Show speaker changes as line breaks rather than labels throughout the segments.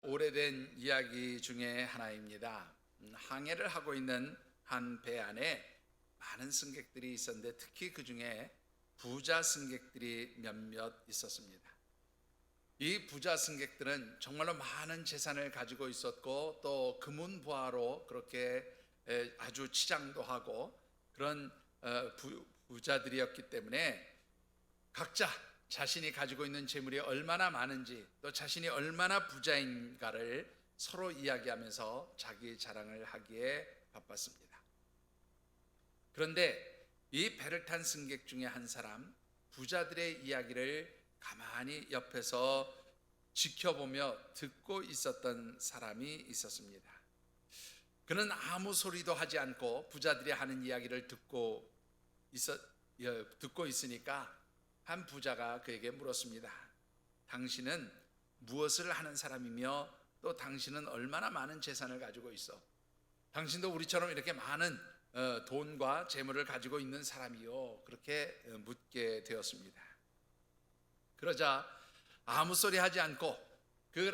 오래된 이야기 중에 하나입니다. 항해를 하고 있는 한 배 안에 많은 승객들이 있었는데 특히 그 중에 부자 승객들이 몇몇 있었습니다. 이 부자 승객들은 정말로 많은 재산을 가지고 있었고 또 금은부화로 그렇게 아주 치장도 하고 그런 부자들이었기 때문에 각자 자신이 가지고 있는 재물이 얼마나 많은지 또 자신이 얼마나 부자인가를 서로 이야기하면서 자기 자랑을 하기에 바빴습니다. 그런데 이 배를 탄 승객 중에 한 사람, 부자들의 이야기를 가만히 옆에서 지켜보며 듣고 있었던 사람이 있었습니다. 그는 아무 소리도 하지 않고 부자들이 하는 이야기를 듣고 있으니까 한 부자가 그에게 물었습니다. 당신은 무엇을 하는 사람이며 또 당신은 얼마나 많은 재산을 가지고 있어? 당신도 우리처럼 이렇게 많은 돈과 재물을 가지고 있는 사람이요? 그렇게 묻게 되었습니다. 그러자 아무 소리 하지 않고 그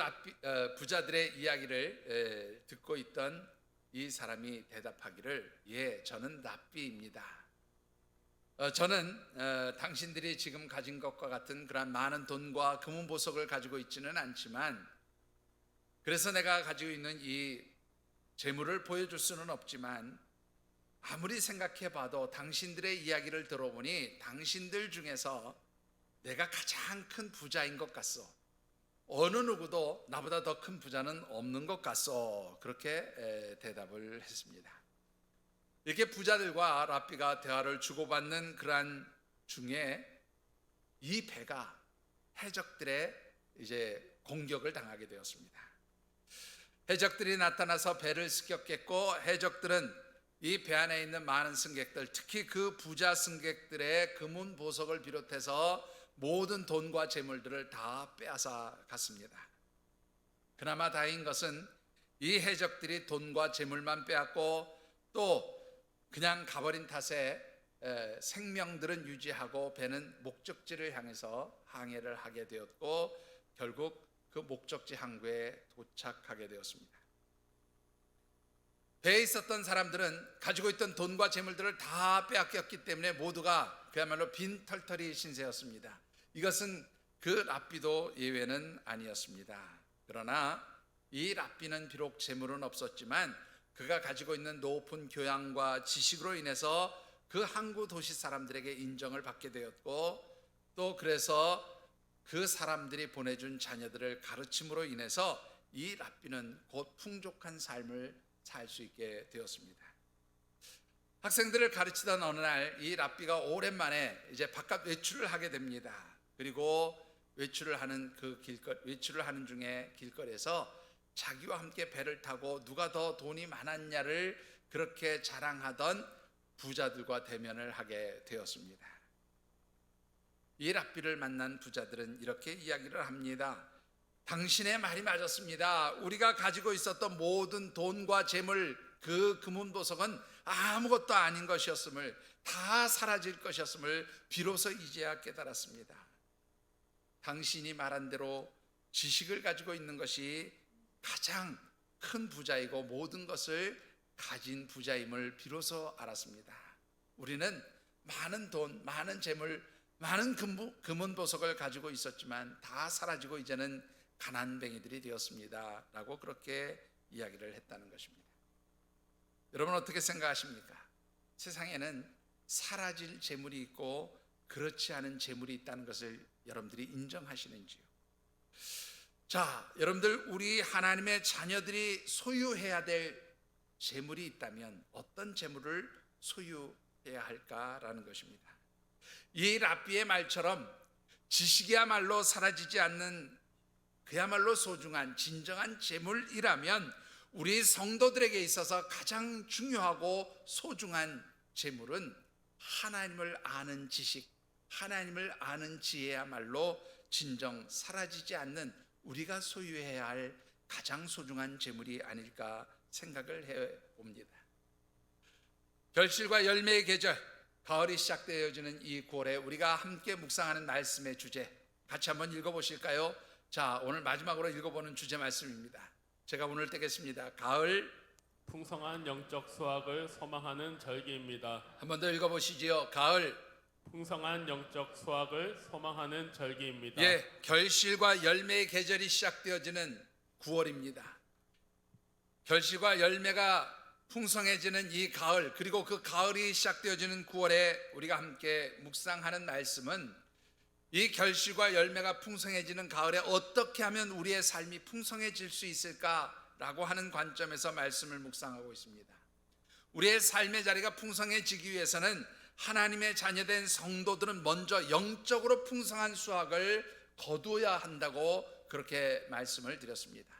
부자들의 이야기를 듣고 있던 이 사람이 대답하기를, 예, 저는 랍비입니다. 저는 당신들이 지금 가진 것과 같은 그런 많은 돈과 금은 보석을 가지고 있지는 않지만, 그래서 내가 가지고 있는 이 재물을 보여줄 수는 없지만 아무리 생각해 봐도 당신들의 이야기를 들어보니 당신들 중에서 내가 가장 큰 부자인 것 같소. 어느 누구도 나보다 더 큰 부자는 없는 것 같소. 그렇게 대답을 했습니다. 이렇게 부자들과 랍비가 대화를 주고받는 그러한 중에 이 배가 해적들의 이제 공격을 당하게 되었습니다. 해적들이 나타나서 배를 습격했고, 해적들은 이 배 안에 있는 많은 승객들, 특히 그 부자 승객들의 금은 보석을 비롯해서 모든 돈과 재물들을 다 빼앗아 갔습니다. 그나마 다행인 것은 이 해적들이 돈과 재물만 빼앗고 또 그냥 가버린 탓에 생명들은 유지하고 배는 목적지를 향해서 항해를 하게 되었고 결국 그 목적지 항구에 도착하게 되었습니다. 배에 있었던 사람들은 가지고 있던 돈과 재물들을 다 빼앗겼기 때문에 모두가 그야말로 빈털터리 신세였습니다. 이것은 그 랍비도 예외는 아니었습니다. 그러나 이 랍비는 비록 재물은 없었지만 그가 가지고 있는 높은 교양과 지식으로 인해서 그 항구 도시 사람들에게 인정을 받게 되었고 또 그래서 그 사람들이 보내준 자녀들을 가르침으로 인해서 이 랍비는 곧 풍족한 삶을 살 수 있게 되었습니다. 학생들을 가르치던 어느 날 이 랍비가 오랜만에 이제 바깥 외출을 하게 됩니다. 그리고 외출을 하는 중에 길거리에서 자기와 함께 배를 타고 누가 더 돈이 많았냐를 그렇게 자랑하던 부자들과 대면을 하게 되었습니다. 이 랍비를 만난 부자들은 이렇게 이야기를 합니다. 당신의 말이 맞았습니다. 우리가 가지고 있었던 모든 돈과 재물, 그 금은 보석은 아무것도 아닌 것이었음을, 다 사라질 것이었음을 비로소 이제야 깨달았습니다. 당신이 말한 대로 지식을 가지고 있는 것이 가장 큰 부자이고 모든 것을 가진 부자임을 비로소 알았습니다. 우리는 많은 돈, 많은 재물, 많은 금은 보석을 가지고 있었지만 다 사라지고 이제는 가난뱅이들이 되었습니다 라고 그렇게 이야기를 했다는 것입니다. 여러분 어떻게 생각하십니까? 세상에는 사라질 재물이 있고 그렇지 않은 재물이 있다는 것을 여러분들이 인정하시는지요? 자, 여러분들 우리 하나님의 자녀들이 소유해야 될 재물이 있다면 어떤 재물을 소유해야 할까라는 것입니다. 이 랍비의 말처럼 지식이야말로 사라지지 않는 그야말로 소중한 진정한 재물이라면 우리 성도들에게 있어서 가장 중요하고 소중한 재물은 하나님을 아는 지식, 하나님을 아는 지혜야말로 진정 사라지지 않는 우리가 소유해야 할 가장 소중한 재물이 아닐까 생각을 해봅니다. 결실과 열매의 계절, 가을이 시작되어지는 이 9월에 우리가 함께 묵상하는 말씀의 주제 같이 한번 읽어보실까요? 자, 오늘 마지막으로 읽어보는 주제 말씀입니다. 제가 오늘 떼겠습니다. 가을.
풍성한 영적 수확을 소망하는 절기입니다.
한 번 더 읽어보시지요. 가을.
풍성한 영적 수확을 소망하는 절기입니다.
예, 결실과 열매의 계절이 시작되어지는 9월입니다. 결실과 열매가 풍성해지는 이 가을, 그리고 그 가을이 시작되어지는 9월에 우리가 함께 묵상하는 말씀은 이 결실과 열매가 풍성해지는 가을에 어떻게 하면 우리의 삶이 풍성해질 수 있을까라고 하는 관점에서 말씀을 묵상하고 있습니다. 우리의 삶의 자리가 풍성해지기 위해서는 하나님의 자녀된 성도들은 먼저 영적으로 풍성한 수확을 거두어야 한다고 그렇게 말씀을 드렸습니다.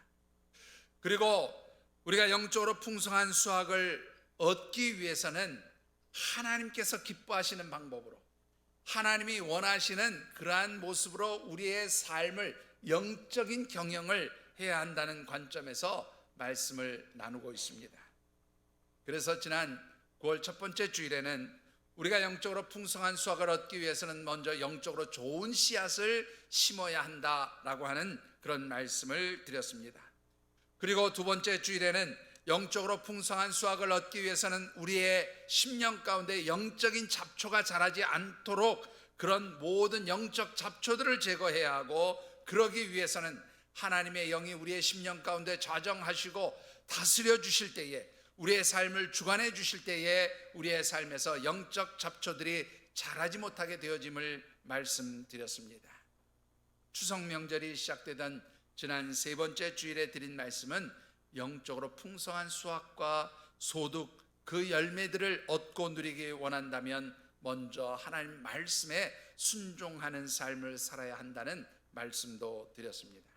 그리고 우리가 영적으로 풍성한 수확을 얻기 위해서는 하나님께서 기뻐하시는 방법으로, 하나님이 원하시는 그러한 모습으로 우리의 삶을, 영적인 경영을 해야 한다는 관점에서 말씀을 나누고 있습니다. 그래서 지난 9월 첫 번째 주일에는 우리가 영적으로 풍성한 수확을 얻기 위해서는 먼저 영적으로 좋은 씨앗을 심어야 한다라고 하는 그런 말씀을 드렸습니다. 그리고 두 번째 주일에는 영적으로 풍성한 수확을 얻기 위해서는 우리의 심령 가운데 영적인 잡초가 자라지 않도록 그런 모든 영적 잡초들을 제거해야 하고, 그러기 위해서는 하나님의 영이 우리의 심령 가운데 좌정하시고 다스려 주실 때에, 우리의 삶을 주관해 주실 때에 우리의 삶에서 영적 잡초들이 자라지 못하게 되어짐을 말씀드렸습니다. 추석 명절이 시작되던 지난 세 번째 주일에 드린 말씀은 영적으로 풍성한 수확과 소득, 그 열매들을 얻고 누리기 원한다면 먼저 하나님 말씀에 순종하는 삶을 살아야 한다는 말씀도 드렸습니다.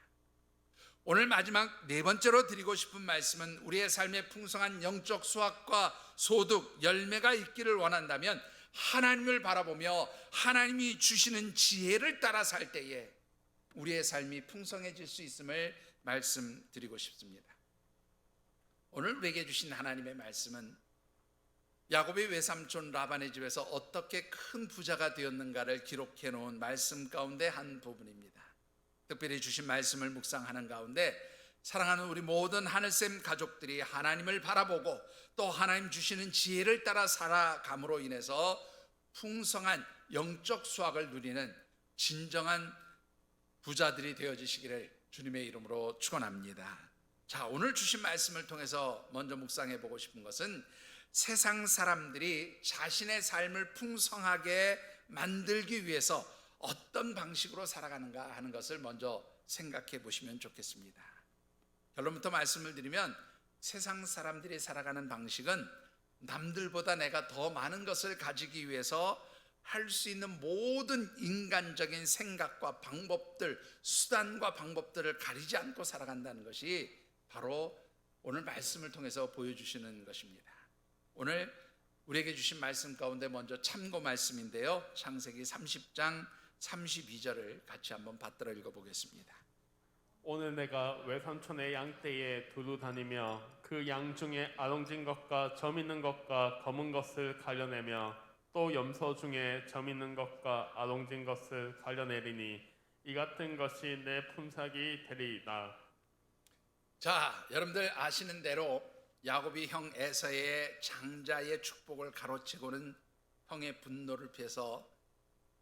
오늘 마지막 네 번째로 드리고 싶은 말씀은 우리의 삶에 풍성한 영적 수확과 소득, 열매가 있기를 원한다면 하나님을 바라보며 하나님이 주시는 지혜를 따라 살 때에 우리의 삶이 풍성해질 수 있음을 말씀드리고 싶습니다. 오늘 우리에게 주신 하나님의 말씀은 야곱의 외삼촌 라반의 집에서 어떻게 큰 부자가 되었는가를 기록해 놓은 말씀 가운데 한 부분입니다. 특별히 주신 말씀을 묵상하는 가운데 사랑하는 우리 모든 하늘샘 가족들이 하나님을 바라보고 또 하나님 주시는 지혜를 따라 살아감으로 인해서 풍성한 영적 수확을 누리는 진정한 부자들이 되어지시기를 주님의 이름으로 축원합니다. 자, 오늘 주신 말씀을 통해서 먼저 묵상해 보고 싶은 것은 세상 사람들이 자신의 삶을 풍성하게 만들기 위해서 어떤 방식으로 살아가는가 하는 것을 먼저 생각해 보시면 좋겠습니다. 결론부터 말씀을 드리면 세상 사람들이 살아가는 방식은 남들보다 내가 더 많은 것을 가지기 위해서 할 수 있는 모든 인간적인 생각과 방법들, 수단과 방법들을 가리지 않고 살아간다는 것이 바로 오늘 말씀을 통해서 보여주시는 것입니다. 오늘 우리에게 주신 말씀 가운데 먼저 참고 말씀인데요, 창세기 30장 32절을 같이 한번 받들어 읽어보겠습니다.
오늘 내가 외삼촌의 양떼에 두루 다니며 그 양 중에 아롱진 것과 점 있는 것과 검은 것을 가려내며 또 염소 중에 점 있는 것과 아롱진 것을 가려내리니 이 같은 것이 내 품삯이 되리이다.
자, 여러분들 아시는 대로 야곱이 형 에서의 장자의 축복을 가로채고는 형의 분노를 피해서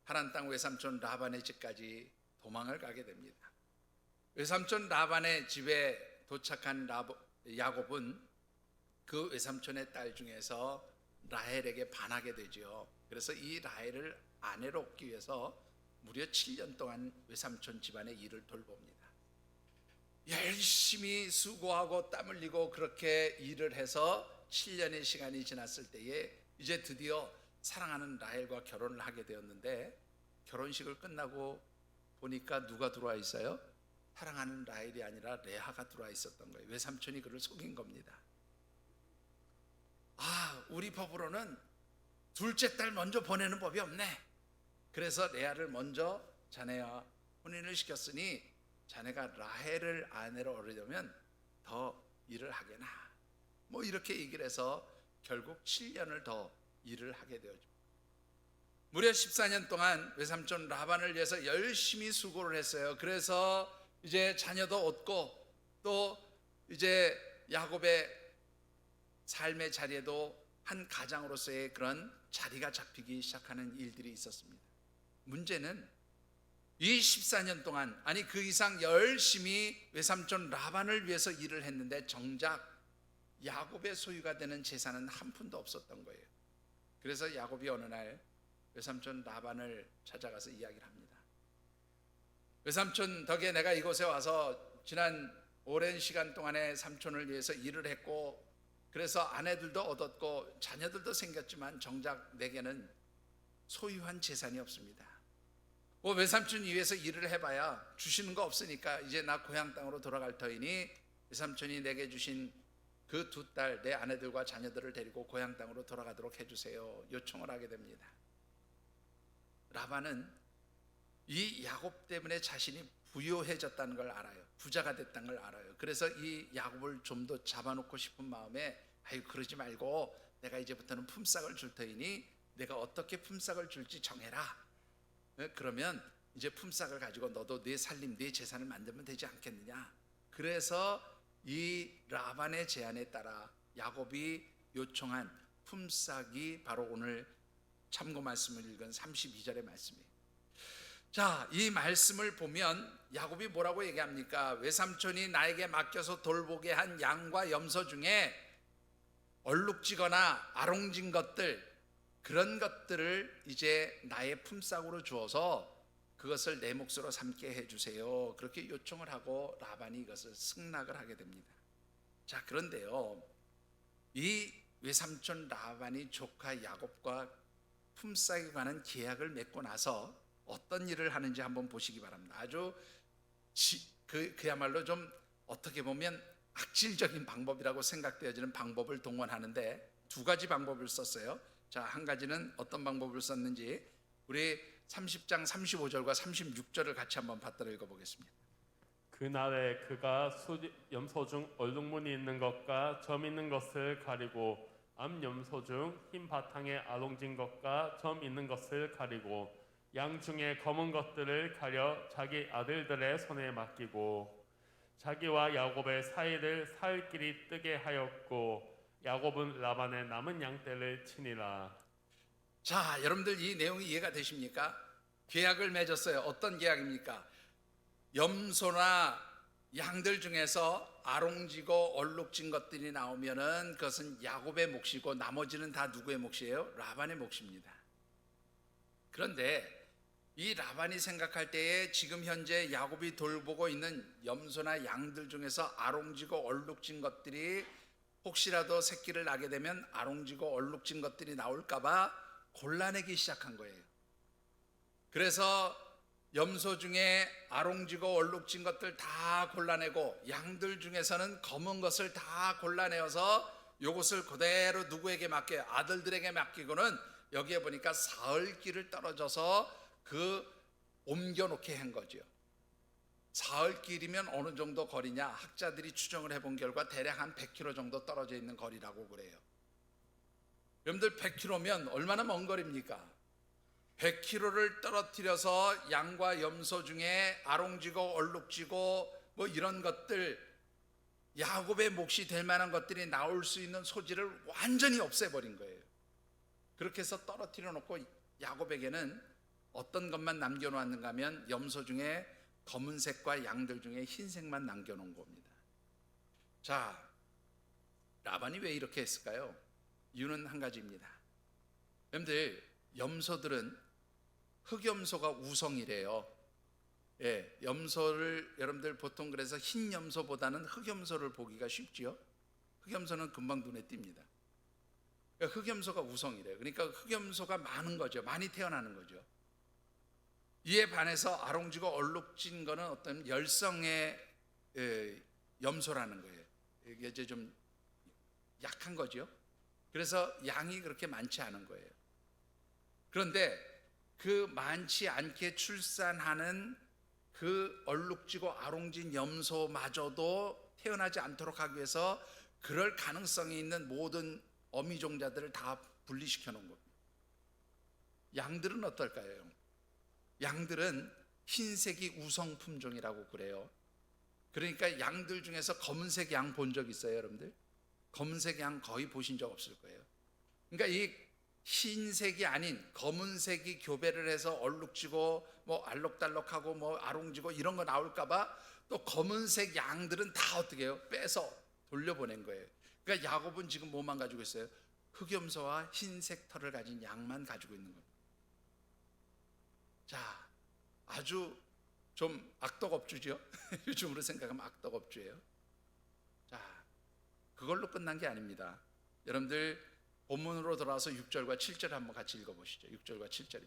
하란 땅 외삼촌 라반의 집까지 도망을 가게 됩니다. 외삼촌 라반의 집에 도착한 야곱은 그 외삼촌의 딸 중에서 라헬에게 반하게 되죠. 그래서 이 라헬을 아내로 얻기 위해서 무려 7년 동안 외삼촌 집안의 일을 돌봅니다. 열심히 수고하고 땀 흘리고 그렇게 일을 해서 7년의 시간이 지났을 때에 이제 드디어 사랑하는 라헬과 결혼을 하게 되었는데, 결혼식을 끝나고 보니까 누가 들어와 있어요? 사랑하는 라헬이 아니라 레아가 들어와 있었던 거예요. 외삼촌이 그를 속인 겁니다. 우리 법으로는 둘째 딸 먼저 보내는 법이 없네. 그래서 레아를 먼저 자네와 혼인을 시켰으니 자네가 라헬을 아내로 얻으려면 더 일을 하게나, 뭐 이렇게 얘기를 해서 결국 7년을 더 일을 하게 되었죠. 무려 14년 동안 외삼촌 라반을 위해서 열심히 수고를 했어요. 그래서 이제 자녀도 얻고 또 이제 야곱의 삶의 자리에도 한 가장으로서의 그런 자리가 잡히기 시작하는 일들이 있었습니다. 문제는 이 14년 동안, 아니 그 이상 열심히 외삼촌 라반을 위해서 일을 했는데 정작 야곱의 소유가 되는 재산은 한 푼도 없었던 거예요. 그래서 야곱이 어느 날 외삼촌 라반을 찾아가서 이야기를 합니다. 외삼촌 덕에 내가 이곳에 와서 지난 오랜 시간 동안에 삼촌을 위해서 일을 했고, 그래서 아내들도 얻었고 자녀들도 생겼지만 정작 내게는 소유한 재산이 없습니다. 외삼촌 위해서 일을 해봐야 주시는 거 없으니까 이제 나 고향 땅으로 돌아갈 터이니 외삼촌이 내게 주신 그 두 딸, 내 아내들과 자녀들을 데리고 고향 땅으로 돌아가도록 해주세요, 요청을 하게 됩니다. 라반은 이 야곱 때문에 자신이 부유해졌다는 걸 알아요. 부자가 됐다는 걸 알아요. 그래서 이 야곱을 좀 더 잡아놓고 싶은 마음에, 아유 그러지 말고 내가 이제부터는 품삯을 줄 터이니 내가 어떻게 품삯을 줄지 정해라. 그러면 이제 품삯을 가지고 너도 네 살림, 네 재산을 만들면 되지 않겠느냐. 그래서 이 라반의 제안에 따라 야곱이 요청한 품삯이 바로 오늘 참고 말씀을 읽은 32절의 말씀이에요. 자, 이 말씀을 보면 야곱이 뭐라고 얘기합니까? 외삼촌이 나에게 맡겨서 돌보게 한 양과 염소 중에 얼룩지거나 아롱진 것들, 그런 것들을 이제 나의 품삯으로 주어서 그것을 내 몫으로 삼게 해주세요, 그렇게 요청을 하고 라반이 이것을 승낙을 하게 됩니다. 자, 그런데요, 이 외삼촌 라반이 조카 야곱과 품삯에 관한 계약을 맺고 나서 어떤 일을 하는지 한번 보시기 바랍니다. 아주 그야말로 좀 어떻게 보면 악질적인 방법이라고 생각되어지는 방법을 동원하는데 두 가지 방법을 썼어요. 자, 한 가지는 어떤 방법을 썼는지 우리 30장 35절과 36절을 같이 한번 받들어 읽어보겠습니다.
그날에 그가 염소 중 얼룩무늬 있는 것과 점 있는 것을 가리고 암 염소 중 흰 바탕에 아롱진 것과 점 있는 것을 가리고 양 중에 검은 것들을 가려 자기 아들들의 손에 맡기고 자기와 야곱의 사이를 사흘길이 뜨게 하였고 야곱은 라반의 남은 양떼를 치니라.
자, 여러분들 이 내용이 이해가 되십니까? 계약을 맺었어요. 어떤 계약입니까? 염소나 양들 중에서 아롱지고 얼룩진 것들이 나오면은 그것은 야곱의 몫이고 나머지는 다 누구의 몫이에요? 라반의 몫입니다. 그런데 이 라반이 생각할 때에 지금 현재 야곱이 돌보고 있는 염소나 양들 중에서 아롱지고 얼룩진 것들이 혹시라도 새끼를 낳게 되면 아롱지고 얼룩진 것들이 나올까봐 골라내기 시작한 거예요. 그래서 염소 중에 아롱지고 얼룩진 것들 다 골라내고 양들 중에서는 검은 것을 다 골라내어서 이것을 그대로 누구에게 맡겨요? 아들들에게 맡기고는 여기에 보니까 사흘길을 떨어져서 옮겨놓게 한 거죠. 사흘길이면 어느 정도 거리냐? 학자들이 추정을 해본 결과 대략 한 100km 정도 떨어져 있는 거리라고 그래요. 여러분들 100km면 얼마나 먼 거리입니까? 100km를 떨어뜨려서 양과 염소 중에 아롱지고 얼룩지고 뭐 이런 것들, 야곱의 몫이 될 만한 것들이 나올 수 있는 소지를 완전히 없애버린 거예요. 그렇게 해서 떨어뜨려 놓고 야곱에게는 어떤 것만 남겨놓았는가 하면 염소 중에 검은색과 양들 중에 흰색만 남겨놓은 겁니다. 자, 라반이 왜 이렇게 했을까요? 이유는 한 가지입니다. 여러분들, 염소들은 흑염소가 우성이래요. 예, 염소를 여러분들 보통 그래서 흰 염소보다는 흑염소를 보기가 쉽지요. 흑염소는 금방 눈에 띕니다. 흑염소가 우성이래요. 그러니까 흑염소가 많은 거죠. 많이 태어나는 거죠. 이에 반해서 아롱지고 얼룩진 거는 어떤 열성의 염소라는 거예요. 이게 이제 좀 약한 거죠. 그래서 양이 그렇게 많지 않은 거예요. 그런데 그 많지 않게 출산하는 그 얼룩지고 아롱진 염소마저도 태어나지 않도록 하기 위해서 그럴 가능성이 있는 모든 어미종자들을 다 분리시켜 놓은 겁니다. 양들은 어떨까요? 양들은 흰색이 우성 품종이라고 그래요. 그러니까 양들 중에서 검은색 양 본 적 있어요, 여러분들? 검은색 양 거의 보신 적 없을 거예요. 그러니까 이 흰색이 아닌 검은색이 교배를 해서 얼룩지고 뭐 알록달록하고 뭐 아롱지고 이런 거 나올까봐 또 검은색 양들은 다 어떻게 해요? 빼서 돌려보낸 거예요. 그러니까 야곱은 지금 뭐만 가지고 있어요? 흑염소와 흰색 털을 가진 양만 가지고 있는 겁니다. 자, 아주 좀 악덕업주죠. 요즘으로 생각하면 악덕업주예요. 자, 그걸로 끝난 게 아닙니다. 여러분들 본문으로 돌아와서 6절과 7절 한번 같이 읽어보시죠. 6절과 7절.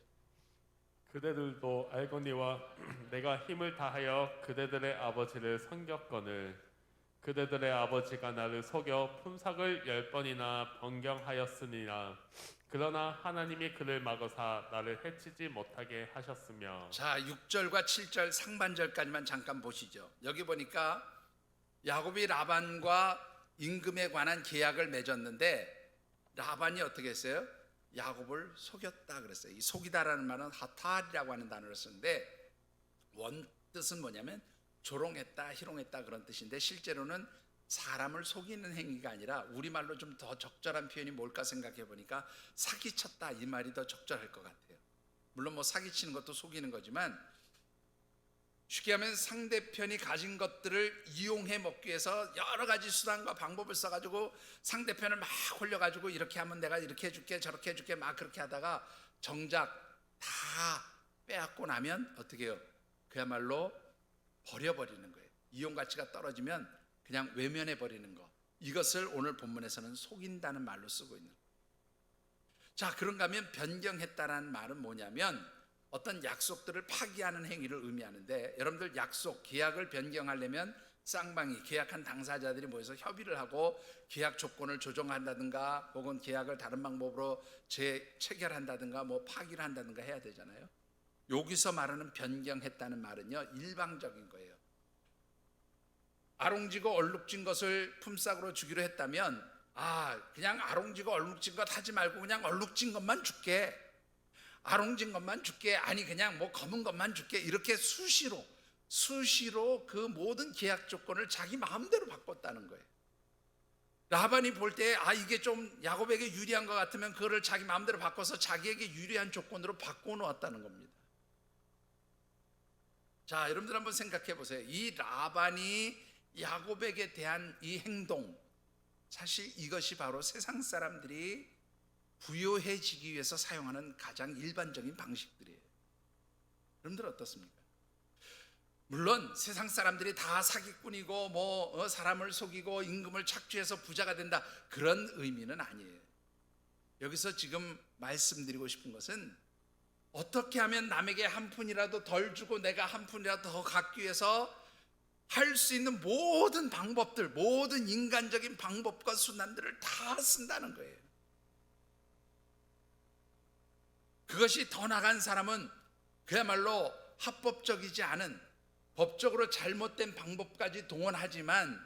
그대들도 알거니와 내가 힘을 다하여 그대들의 아버지를 섬겼거늘 그대들의 아버지가 나를 속여 품삯을 10번이나 변경하였으니라. 그러나 하나님이 그를 막으사 나를 해치지 못하게 하셨으며.
자, 6절과 7절 상반절까지만 잠깐 보시죠. 여기 보니까 야곱이 라반과 임금에 관한 계약을 맺었는데 라반이 어떻게 했어요? 야곱을 속였다 그랬어요. 이 속이다라는 말은 하탈이라고 하는 단어를 쓰는데 원뜻은 뭐냐면 조롱했다, 희롱했다 그런 뜻인데 실제로는 사람을 속이는 행위가 아니라 우리말로 좀 더 적절한 표현이 뭘까 생각해 보니까 사기쳤다 이 말이 더 적절할 것 같아요. 물론 뭐 사기치는 것도 속이는 거지만 쉽게 하면 상대편이 가진 것들을 이용해 먹기 위해서 여러 가지 수단과 방법을 써가지고 상대편을 막 홀려가지고 이렇게 하면 내가 이렇게 해줄게 저렇게 해줄게 막 그렇게 하다가 정작 다 빼앗고 나면 어떻게 해요? 그야말로 버려버리는 거예요. 이용 가치가 떨어지면 그냥 외면해 버리는 거. 이것을 오늘 본문에서는 속인다는 말로 쓰고 있는 거예요. 자, 그런가 하면 변경했다라는 말은 뭐냐면 어떤 약속들을 파기하는 행위를 의미하는데 여러분들 약속, 계약을 변경하려면 쌍방이 계약한 당사자들이 모여서 협의를 하고 계약 조건을 조정한다든가 혹은 계약을 다른 방법으로 재체결한다든가 뭐 파기를 한다든가 해야 되잖아요. 여기서 말하는 변경했다는 말은요 일방적인 거예요. 아롱지고 얼룩진 것을 품삯으로 주기로 했다면 그냥 아롱지고 얼룩진 것 하지 말고 그냥 얼룩진 것만 줄게, 아롱진 것만 줄게, 아니 그냥 뭐 검은 것만 줄게, 이렇게 수시로 그 모든 계약 조건을 자기 마음대로 바꿨다는 거예요. 라반이 볼 때 이게 좀 야곱에게 유리한 것 같으면 그거를 자기 마음대로 바꿔서 자기에게 유리한 조건으로 바꿔놓았다는 겁니다. 자, 여러분들 한번 생각해 보세요. 이 라반이 야곱에게 대한 이 행동, 사실 이것이 바로 세상 사람들이 부유해지기 위해서 사용하는 가장 일반적인 방식들이에요. 여러분들 어떻습니까? 물론 세상 사람들이 다 사기꾼이고 뭐 사람을 속이고 임금을 착취해서 부자가 된다 그런 의미는 아니에요. 여기서 지금 말씀드리고 싶은 것은 어떻게 하면 남에게 한 푼이라도 덜 주고 내가 한 푼이라도 더 갖기 위해서 할 수 있는 모든 방법들, 모든 인간적인 방법과 수단들을 다 쓴다는 거예요. 그것이 더 나간 사람은 그야말로 합법적이지 않은 법적으로 잘못된 방법까지 동원하지만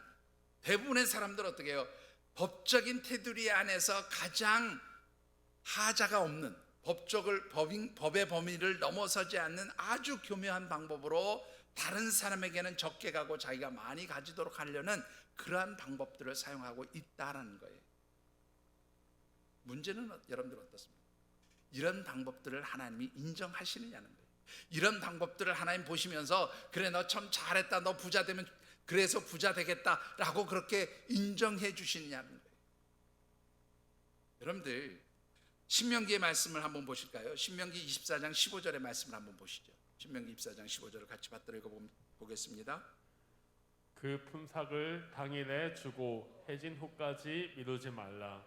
대부분의 사람들은 어떻게 해요? 법적인 테두리 안에서 가장 하자가 없는 법의 범위를 넘어서지 않는 아주 교묘한 방법으로 다른 사람에게는 적게 가고 자기가 많이 가지도록 하려는 그러한 방법들을 사용하고 있다라는 거예요. 문제는 여러분들 어떻습니까? 이런 방법들을 하나님이 인정하시느냐는 거예요. 이런 방법들을 하나님 보시면서 그래 너 참 잘했다, 너 부자 되면 그래서 부자 되겠다라고 그렇게 인정해 주시느냐는 거예요. 여러분들 신명기의 말씀을 한번 보실까요? 신명기 24장 15절의 말씀을 한번 보시죠. 신명기 24장 15절을 같이 받들어 보겠습니다.
그 품삯을 당일에 주고 해진 후까지 미루지 말라.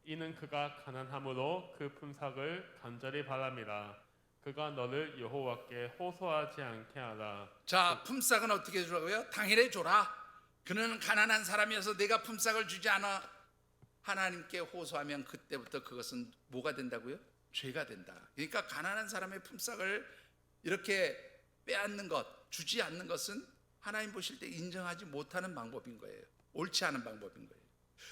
이는 그가 가난함으로 그 품삯을 간절히 바람이라. 그가 너를 여호와께 호소하지 않게 하라.
자, 품삯은 어떻게 주라고요? 당일에 줘라. 그는 가난한 사람이어서 내가 품삯을 주지 않아 하나님께 호소하면 그때부터 그것은 뭐가 된다고요? 죄가 된다. 그러니까 가난한 사람의 품삯을 이렇게 빼앗는 것, 주지 않는 것은 하나님 보실 때 인정하지 못하는 방법인 거예요. 옳지 않은 방법인 거예요.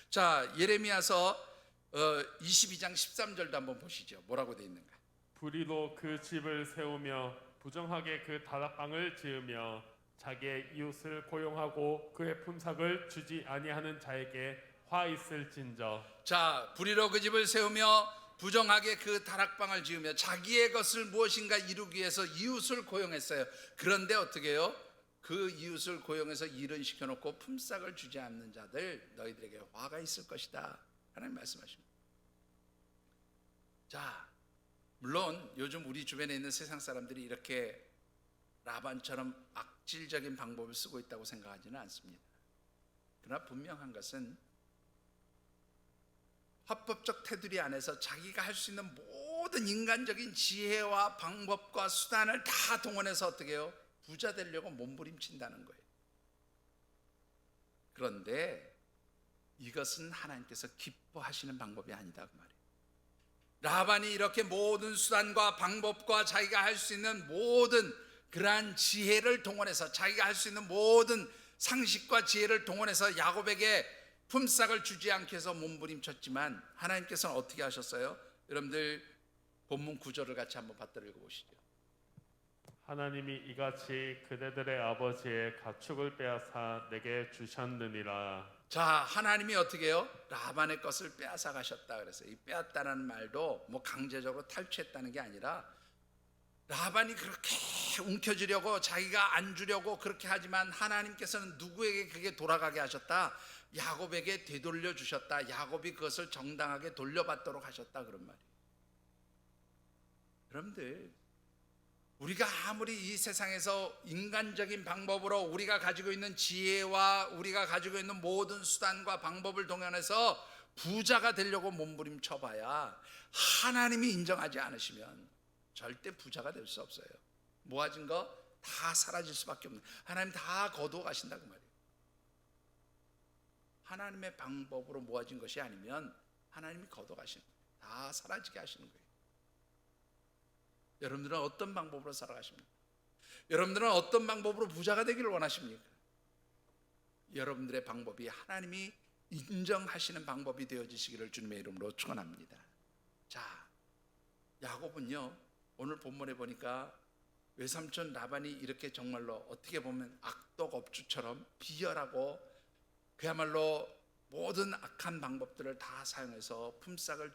자, 예레미야서 22장 13절도 한번 보시죠. 뭐라고 되어 있는가?
불의로 그 집을 세우며 부정하게 그 다락방을 지으며 자기의 이웃을 고용하고 그의 품삯을 주지 아니하는 자에게 화 있을진저.
자, 불의로 그 집을 세우며 부정하게 그 다락방을 지으며 자기의 것을 무엇인가 이루기 위해서 이웃을 고용했어요. 그런데 어떻게 해요? 그 이웃을 고용해서 일은 시켜놓고 품삯을 주지 않는 자들, 너희들에게 화가 있을 것이다, 하나님 말씀하십니다. 자, 물론 요즘 우리 주변에 있는 세상 사람들이 이렇게 라반처럼 악질적인 방법을 쓰고 있다고 생각하지는 않습니다. 그러나 분명한 것은 합법적 테두리 안에서 자기가 할 수 있는 모든 인간적인 지혜와 방법과 수단을 다 동원해서 어떻게 해요? 부자 되려고 몸부림친다는 거예요. 그런데 이것은 하나님께서 기뻐하시는 방법이 아니다, 그 말이에요. 라반이 이렇게 모든 수단과 방법과 자기가 할 수 있는 모든 그러한 지혜를 동원해서, 자기가 할 수 있는 모든 상식과 지혜를 동원해서 야곱에게 품삯을 주지 않게 해서 몸부림쳤지만 하나님께서는 어떻게 하셨어요? 여러분들 본문 구절을 같이 한번 받들어 읽어보시죠.
하나님이 이같이 그대들의 아버지의 가축을 빼앗아 내게 주셨느니라.
자, 하나님이 어떻게 해요? 라반의 것을 빼앗아 가셨다 그랬어요. 이 빼앗다라는 말도 뭐 강제적으로 탈취했다는 게 아니라, 라반이 그렇게 움켜쥐려고 자기가 안 주려고 그렇게 하지만 하나님께서는 누구에게 그게 돌아가게 하셨다? 야곱에게 되돌려 주셨다. 야곱이 그것을 정당하게 돌려받도록 하셨다, 그런 말이에요. 여러분들, 우리가 아무리 이 세상에서 인간적인 방법으로 우리가 가지고 있는 지혜와 우리가 가지고 있는 모든 수단과 방법을 동원해서 부자가 되려고 몸부림쳐봐야 하나님이 인정하지 않으시면 절대 부자가 될 수 없어요. 모아진 거 다 사라질 수밖에 없는, 하나님 다 거두어 가신다, 그 말이에요. 하나님의 방법으로 모아진 것이 아니면 하나님이 거두어 가시는 거예요. 다 사라지게 하시는 거예요. 여러분들은 어떤 방법으로 살아가십니까? 여러분들은 어떤 방법으로 부자가 되기를 원하십니까? 여러분들의 방법이 하나님이 인정하시는 방법이 되어지시기를 주님의 이름으로 축원합니다. 자, 야곱은요, 오늘 본문에 보니까 외삼촌 라반이 이렇게 정말로 어떻게 보면 악독업주처럼 비열하고 그야말로 모든 악한 방법들을 다 사용해서 품삯을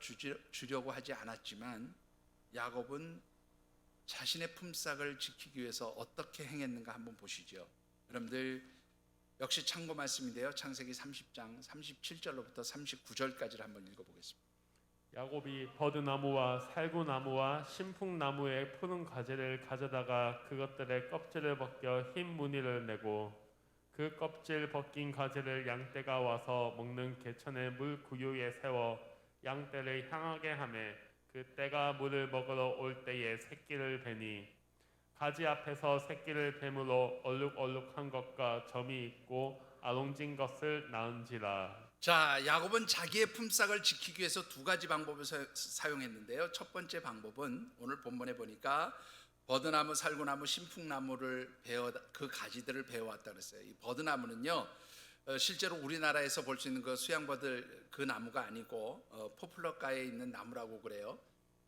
주려고 하지 않았지만, 야곱은 자신의 품삯을 지키기 위해서 어떻게 행했는가 한번 보시죠. 여러분들 역시 참고 말씀인데요, 창세기 30장 37절로부터 39절까지를 한번 읽어보겠습니다.
야곱이 버드나무와 살구나무와 신풍나무의 푸른 가지를 가져다가 그것들의 껍질을 벗겨 흰 무늬를 내고 그 껍질 벗긴 가지를 양떼가 와서 먹는 개천의 물 구유에 세워 양떼를 향하게 하매 그 떼가 물을 먹으러 올 때에 새끼를 베니 가지 앞에서 새끼를 뱀으로 얼룩얼룩한 것과 점이 있고 아롱진 것을 낳은지라.
자, 야곱은 자기의 품삯을 지키기 위해서 두 가지 방법을 사용했는데요. 첫 번째 방법은 오늘 본문에 보니까 버드나무, 살구나무, 신풍나무를 그 가지들을 베어왔다 그랬어요. 이 버드나무는요, 실제로 우리나라에서 볼 수 있는 그 수양버들 그 나무가 아니고 포플러가에 있는 나무라고 그래요.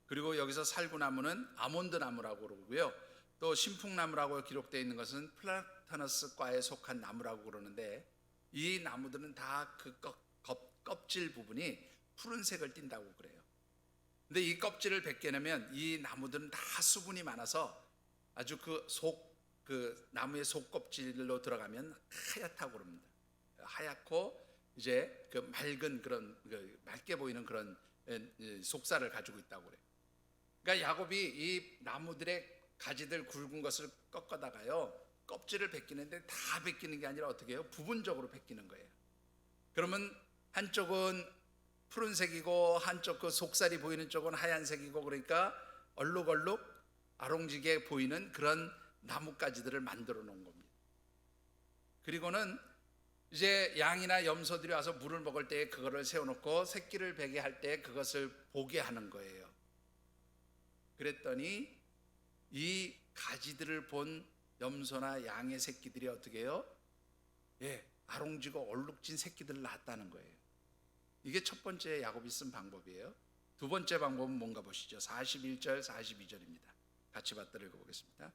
그리고 여기서 살구나무는 아몬드 나무라고 그러고요. 또 신풍나무라고 기록되어 있는 것은 플라타너스과에 속한 나무라고 그러는데, 이 나무들은 다 그 껍질 부분이 푸른색을 띈다고 그래요. 근데 이 껍질을 벗겨내면 이 나무들은 다 수분이 많아서 아주 그 나무의 속 껍질로 들어가면 하얗다고 그럽니다. 하얗고 이제 그 맑은 그런 맑게 보이는 그런 속살을 가지고 있다고 그래요. 그러니까 야곱이 이 나무들의 가지들 굵은 것을 꺾어다가요, 껍질을 벗기는데 다 벗기는 게 아니라 어떻게 해요? 부분적으로 벗기는 거예요. 그러면 한쪽은 푸른색이고 한쪽 그 속살이 보이는 쪽은 하얀색이고, 그러니까 얼룩얼룩 아롱지게 보이는 그런 나뭇가지들을 만들어 놓은 겁니다. 그리고는 이제 양이나 염소들이 와서 물을 먹을 때 그거를 세워놓고 새끼를 베게 할 때 그것을 보게 하는 거예요. 그랬더니 이 가지들을 본 염소나 양의 새끼들이 어떻게 해요? 아롱지고 얼룩진 새끼들을 낳았다는 거예요. 이게 첫 번째 야곱이 쓴 방법이에요. 두 번째 방법은 뭔가 보시죠. 41절 42절입니다. 같이 받들어 읽어보겠습니다.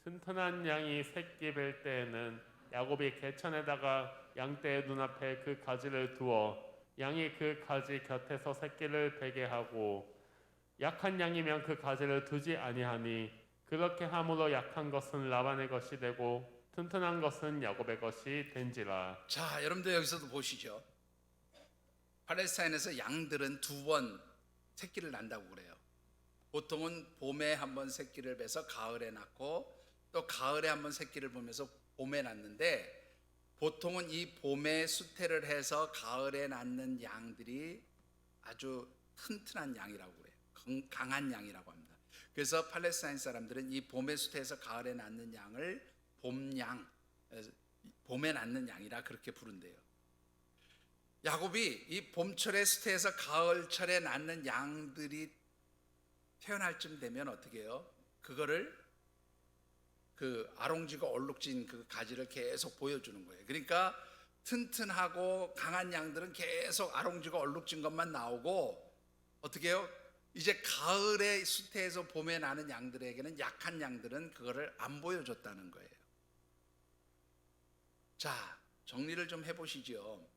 튼튼한 양이 새끼 뵐 때에는 야곱이 개천에다가 양떼의 눈앞에 그 가지를 두어 양이 그 가지 곁에서 새끼를 베게 하고 약한 양이면 그 가지를 두지 아니하니 그렇게 함으로 약한 것은 라반의 것이 되고 튼튼한 것은 야곱의 것이 된지라.
자, 여러분들 여기서도 보시죠. 팔레스타인에서 양들은 2번 새끼를 난다고 그래요. 보통은 봄에 한 번 새끼를 베서 가을에 낳고 또 가을에 한 번 새끼를 보면서 봄에 낳는데, 보통은 이 봄에 수태를 해서 가을에 낳는 양들이 아주 튼튼한 양이라고 그래요. 강한 양이라고 합니다. 그래서 팔레스타인 사람들은 이 봄에 수태해서 가을에 낳는 양을 봄양, 봄에 낳는 양이라 그렇게 부른대요. 야곱이 이 봄철에 수태해서 가을철에 낳는 양들이 태어날 쯤 되면 어떻게 해요? 그거를 그 아롱지가 얼룩진 그 가지를 계속 보여주는 거예요. 그러니까 튼튼하고 강한 양들은 계속 아롱지가 얼룩진 것만 나오고, 어떻게 해요? 이제 가을에 수태해서 봄에 나는 양들에게는 약한 양들은 그거를 안 보여줬다는 거예요. 자, 정리를 좀 해보시죠.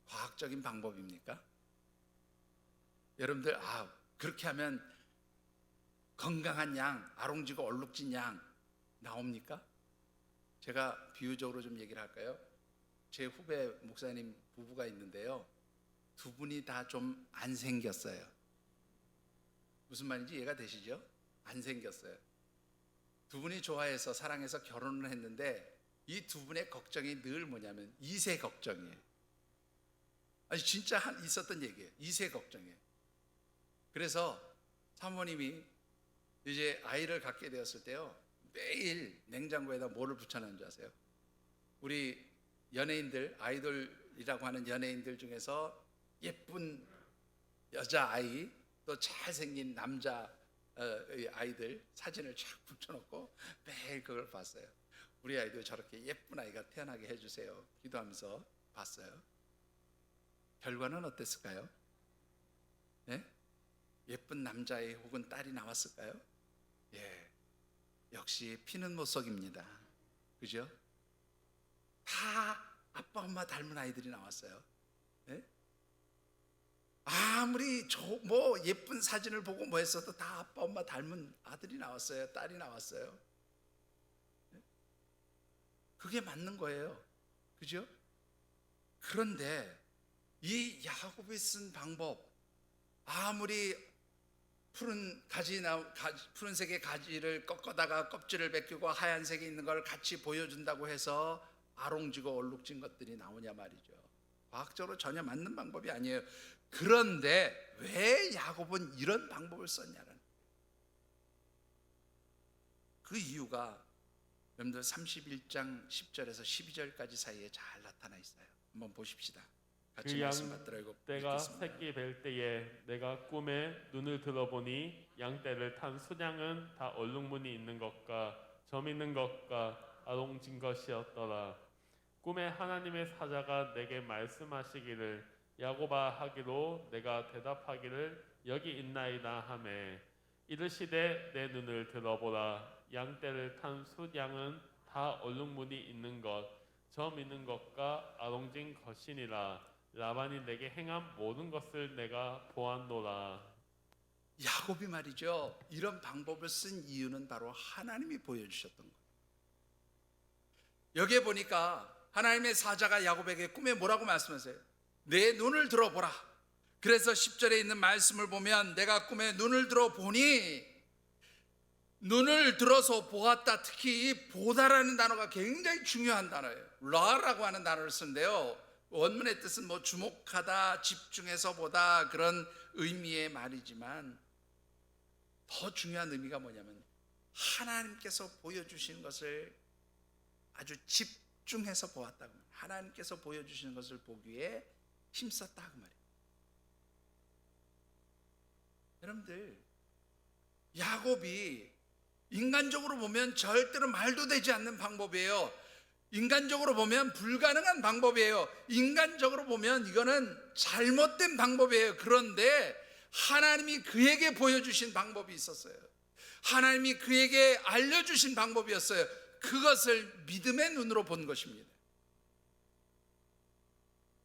과학적인 방법입니까? 여러분들, 그렇게 하면 건강한 양, 아롱지가 얼룩진 양 나옵니까? 제가 비유적으로 좀 얘기를 할까요? 제 후배 목사님 부부가 있는데요, 2분이 다 좀 안 생겼어요. 무슨 말인지 이해가 되시죠? 안 생겼어요. 2분이 좋아해서 사랑해서 결혼을 했는데 이 2분의 걱정이 늘 뭐냐면 2세 걱정이에요. 아니 진짜 있었던 얘기예요. 2세 걱정이에요. 그래서 사모님이 이제 아이를 갖게 되었을 때요, 매일 냉장고에다 뭐를 붙여놓은 줄 아세요? 우리 연예인들, 아이돌이라고 하는 연예인들 중에서 예쁜 여자아이, 또 잘생긴 남자 아이들 사진을 쫙 붙여놓고 매일 그걸 봤어요. 우리 아이도 저렇게 예쁜 아이가 태어나게 해주세요 기도하면서 봤어요. 결과는 어땠을까요? 네? 예쁜 남자아이 혹은 딸이 나왔을까요? 예, 역시 피는 못 속입니다. 그죠? 다 아빠 엄마 닮은 아이들이 나왔어요. 예? 아무리 뭐 예쁜 사진을 보고 뭐 했어도 다 아빠 엄마 닮은 아들이 나왔어요. 딸이 나왔어요. 예? 그게 맞는 거예요. 그죠? 그런데 이 야곱이 쓴 방법, 아무리 푸른색의 가지를 꺾어다가 껍질을 벗기고 하얀색이 있는 걸 같이 보여준다고 해서 아롱지고 얼룩진 것들이 나오냐 말이죠. 과학적으로 전혀 맞는 방법이 아니에요. 그런데 왜 야곱은 이런 방법을 썼냐는 그 이유가 여러분들 31장 10절에서 12절까지 사이에 잘 나타나 있어요. 한번 보십시다. 같이 말씀 받들어
양떼가
읽겠습니다.
새끼 뵐 때에 내가 꿈에 눈을 들어보니 양떼를 탄 수량은 다 얼룩무늬 있는 것과 점 있는 것과 아롱진 것이었더라. 꿈에 하나님의 사자가 내게 말씀하시기를 야곱아 하기로 내가 대답하기를 여기 있나이다 하매 이르시되 내 눈을 들어보라. 양떼를 탄 수량은 다 얼룩무늬 있는 것, 점 있는 것과 아롱진 것이니라. 라반이 내게 행한 모든 것을 내가 보았노라.
야곱이 말이죠, 이런 방법을 쓴 이유는 바로 하나님이 보여주셨던 거예요. 여기에 보니까 하나님의 사자가 야곱에게 꿈에 뭐라고 말씀하세요? 내 눈을 들어보라. 그래서 10절에 있는 말씀을 보면 내가 꿈에 눈을 들어보니, 눈을 들어서 보았다. 특히 이 보다라는 단어가 굉장히 중요한 단어예요. 라라고 하는 단어를 쓰는데요, 원문의 뜻은 뭐 주목하다, 집중해서 보다, 그런 의미의 말이지만 더 중요한 의미가 뭐냐면 하나님께서 보여주신 것을 아주 집중해서 보았다고 말이에요. 하나님께서 보여주시는 것을 보기 위해 힘썼다 그 말이에요. 여러분들, 야곱이 인간적으로 보면 절대로 말도 되지 않는 방법이에요. 인간적으로 보면 불가능한 방법이에요. 인간적으로 보면 이거는 잘못된 방법이에요. 그런데 하나님이 그에게 보여주신 방법이 있었어요. 하나님이 그에게 알려주신 방법이었어요. 그것을 믿음의 눈으로 본 것입니다.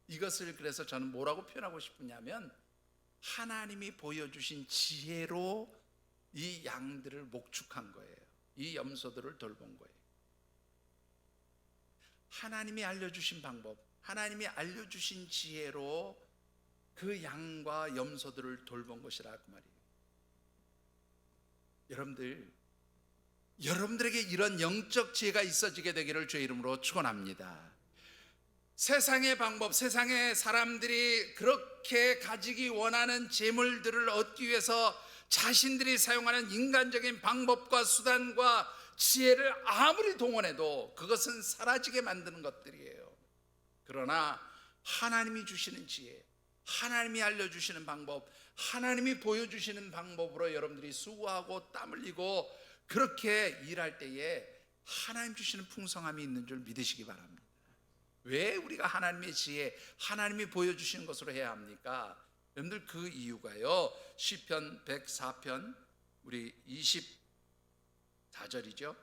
이것을 그래서 저는 뭐라고 표현하고 싶으냐면, 하나님이 보여주신 지혜로 이 양들을 목축한 거예요. 이 염소들을 돌본 거예요. 하나님이 알려주신 방법, 하나님이 알려주신 지혜로 그 양과 염소들을 돌본 것이라 그 말이에요. 여러분들에게 이런 영적 지혜가 있어지게 되기를 주의 이름으로 축원합니다. 세상의 방법, 세상의 사람들이 그렇게 가지기 원하는 재물들을 얻기 위해서 자신들이 사용하는 인간적인 방법과 수단과 지혜를 아무리 동원해도 그것은 사라지게 만드는 것들이에요. 그러나 하나님이 주시는 지혜, 하나님이 알려주시는 방법, 하나님이 보여주시는 방법으로 여러분들이 수고하고 땀 흘리고 그렇게 일할 때에 하나님 주시는 풍성함이 있는 줄 믿으시기 바랍니다. 왜 우리가 하나님의 지혜, 하나님이 보여주시는 것으로 해야 합니까? 여러분들 그 이유가요, 시편 104편 우리 24절이죠.